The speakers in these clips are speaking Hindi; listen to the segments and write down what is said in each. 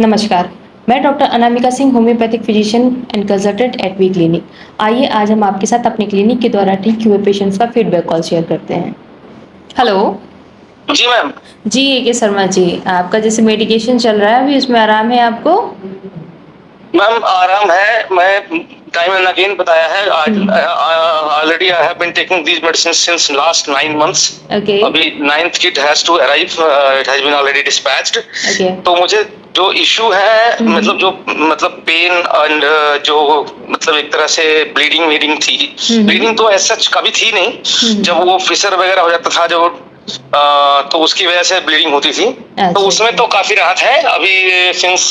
नमस्कार, मैं doctor Anamika Singh, homeopathic physician and consultant eight we clinic. आइए आज हम आपके साथ अपने क्लिनिक के द्वारा ठीक हुए पेशेंट्स का फीडबैक कॉल शेयर करते हैं। हेलो। जी मैम। जी, ए के शर्मा जी, आपका जैसे मेडिकेशन चल रहा है अभी उसमें आराम है आपको? मैम आराम है, मैं टाइम एंड अगेन बताया है, already I have been taking these medicine since last 9 months. Okay. अभी 9th kit has to arrive, it has been already dispatched. Okay. तो मुझे जो इश्यू है, मतलब पेन एंड जो मतलब एक तरह से ब्लीडिंग वीडिंग थी। ब्लीडिंग तो ऐसा सच कभी थी नहीं, जब वो फिशर वगैरह हो जाता था जो तो उसकी वजह से ब्लीडिंग होती थी। तो उसमें तो काफी राहत है अभी। Since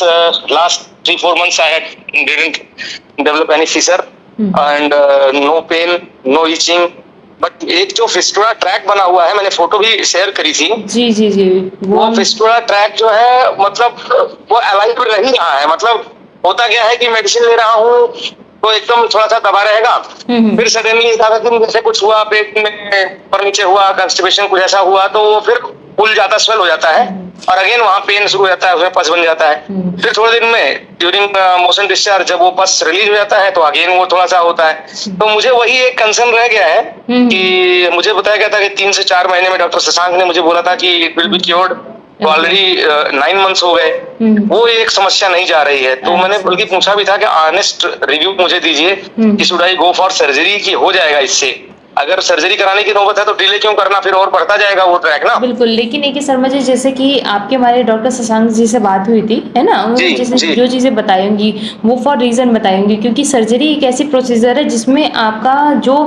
last 3-4 months I had didn't develop any fissure and no pain, no itching. But एक जो फिस्टुला ट्रैक बना हुआ है, मैंने फोटो भी शेयर करी थी। जी जी जी। वो फिस्टुला ट्रैक जो है, मतलब वो अलाइव रह ही रहा है। मतलब होता क्या है कि मेडिसिन ले रहा हूँ तो एकदम थोड़ा सा दबा रहेगा, फिर सडनली एक आधा दिन जैसे कुछ हुआ, पेट में ऊपर नीचे हुआ, कंस्टिपेशन कुछ ऐसा हुआ तो वो फिर फूल जाता, स्वेल हो जाता है और अगेन वहां पेन शुरू हो जाता है, उसमें पस बन जाता है। फिर थोड़े दिन में ड्यूरिंग मोशन डिस्चार्ज जब वो पस रिलीज हो जाता है तो अगेन वो थोड़ा सा होता है। तो मुझे वही एक कंसर्न रह गया है कि मुझे बताया गया था कि 3 से 4 महीने में, डॉक्टर शशांक ने मुझे बोला था कि इट विल बी क्योर्ड। तो ऑलरेडी 9 मंथ्स हो गए, वो एक समस्या नहीं जा रही है। तो मैंने बल्कि पूछा भी था कि ऑनेस्ट रिव्यू मुझे दीजिए कि should I go for surgery, की हो जाएगा इससे। अगर सर्जरी कराने की नौबत है तो डिले क्यों करना, फिर और बढ़ता जाएगा वो ट्रैक ना। बिल्कुल, लेकिन एक शर्मा जी, जैसे कि आपके हमारे डॉक्टर शशांक जी से बात हुई थी, है ना? उन्होंने जैसे जो चीज़ें बताई होंगी वो फॉर रीज़न बताई होंगी, क्योंकि सर्जरी एक ऐसी प्रोसीजर है जिसमें आपका जो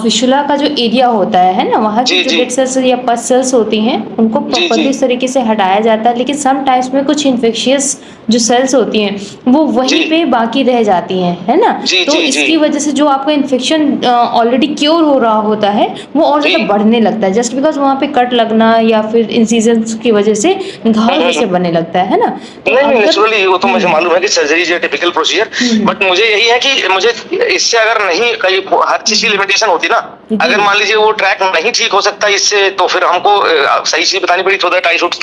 फिशुला का जो एरिया होता है ना, वहाँ की जो डेड सेल्स या पस सेल्स होती हैं उनको प्रॉपर्ली इस तरीके से हटाया जाता है। लेकिन सम टाइम्स में कुछ इन्फेक्शियस जो सेल्स होती हैं वो वहीं पे बाकी रह जाती हैं, है ना? तो इसकी वजह से जो आपका इन्फेक्शन ऑलरेडी क्योर हो रहा होता है वो और ज़्यादा बढ़ने लगता है, जस्ट बिकॉज वहाँ पे कट लगना या फिर इंसिजन्स की वजह से घाव जैसे बनने लगता है ना? नहीं, नेचुरली वो तो मुझे मालूम है कि surgery is a typical procedure. But मुझे यही है कि मुझे इससे अगर नहीं, कहीं हर चीज की लिमिटेशन होती ना। अगर मान लीजिए वो ट्रैक नहीं ठीक हो सकता इससे, तो फिर हमको सही चीज बतानी पड़ी, so that I should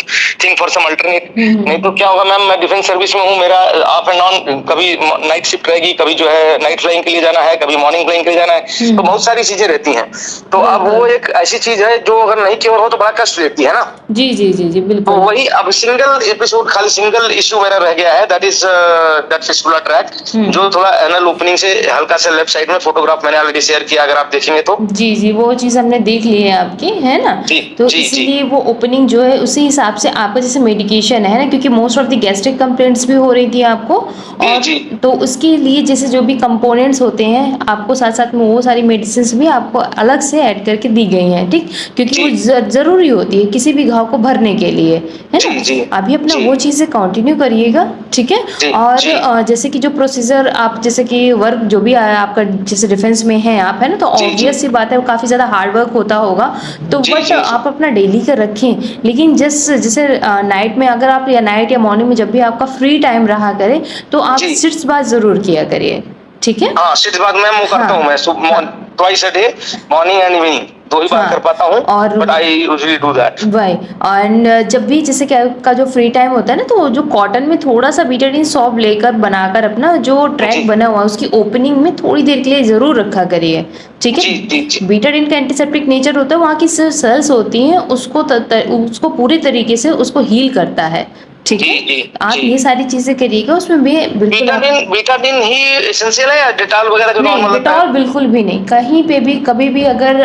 think for some alternate. नहीं तो क्या होगा मैम, मैं डिफेंस सर्विस में हूँ, मेरा अप एंड ऑन, कभी नाइट शिफ्ट रहेगी, कभी जो है नाइट फ्लाइंग के लिए जाना है, कभी मॉर्निंग फ्लाइंग के लिए जाना है, तो बहुत सारी चीजें रहती हैं। तो अब वो एक ऐसी चीज है जो अगर नहीं क्योर हो तो बड़ा कष्ट देती है ना। जी जी जी जी, तो बिल्कुल। वही अब सिंगल एपिसोड, खाली सिंगल इश्यू मेरा रह गया है, that is that fistula track, जो थोड़ा एनल ओपनिंग से हल्का से लेफ्ट साइड में, फोटोग्राफ मैंने ऑलरेडी शेयर किया, अगर आप देखेंगे तो। जी जी, वो चीज़ हमने देख ली है आपकी, है ना? तो इसीलिए वो ओपनिंग जो है उसी हिसाब से आपका जैसे मेडिकेशन है ना, क्योंकि most of the gastric complaints भी हो रही थी आपको, और तो उसके लिए जैसे जो भी कंपोनेंट्स होते हैं आपको साथ साथ में वो सारी मेडिसिन भी आपको अलग से ऐड करके दी गई हैं, ठीक? क्योंकि वो जरूरी होती है किसी भी घाव को भरने के लिए, है ना? अभी अपना वो चीज़ें कंटिन्यू करिएगा, ठीक है? और जैसे कि जो प्रोसीजर आप जैसे कि वर्क जो भी आया आपका, जैसे डिफेंस में है आप, है ना? तो ऑब्वियस सी बात है वो काफ़ी ज़्यादा हार्ड वर्क होता होगा, तो बट आप अपना डेली का रखें। लेकिन जैसे नाइट में अगर आप, या नाइट या मॉर्निंग में जब भी आपका फ्री टाइम रहा करे तो आप सिट्स बात ज़रूर किया करिए, ठीक है? हाँ, सिट्स बात मैम वो करता हूँ मैं, twice a day, morning and evening, दो ही बार कर पाता हूँ, और but I usually do that. वही, एंड जब भी जैसे क्या का जो फ्री टाइम होता है ना, तो जो कॉटन में थोड़ा सा बीटाडीन सॉल्व लेकर बनाकर अपना जो ट्रैक बना हुआ है उसकी ओपनिंग में थोड़ी देर के लिए जरूर रखा करिए, ठीक है? बीटाडीन का एंटीसेप्टिक नेचर होता है, वहाँ की सेल्स होती हैं उसको पूरी तरीके से उसको हील करता है, ठीक है? आप ये सारी चीजें करिएगा, उसमें भी बिल्कुल बीटाडीन ही एसेंशियल है या डेटॉल वगैरह जो नॉर्मल होता है? डेटॉल बिल्कुल भी नहीं, कहीं पे भी कभी भी अगर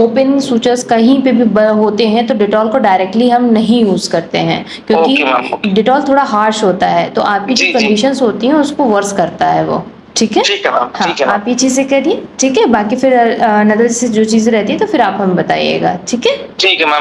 ओपन सूचर्स कहीं पे भी होते हैं तो डेटॉल को डायरेक्टली हम नहीं यूज करते हैं, क्योंकि डेटॉल थोड़ा हार्श होता है, तो आपकी जो कंडीशंस होती हैं उसको वर्स करता है वो, ठीक है? हाँ, आप ये चीजें करिए, ठीक है? बाकी फिर नदर से जो चीजें रहती है तो फिर आप हमें बताइएगा, ठीक है? ठीक है मैम।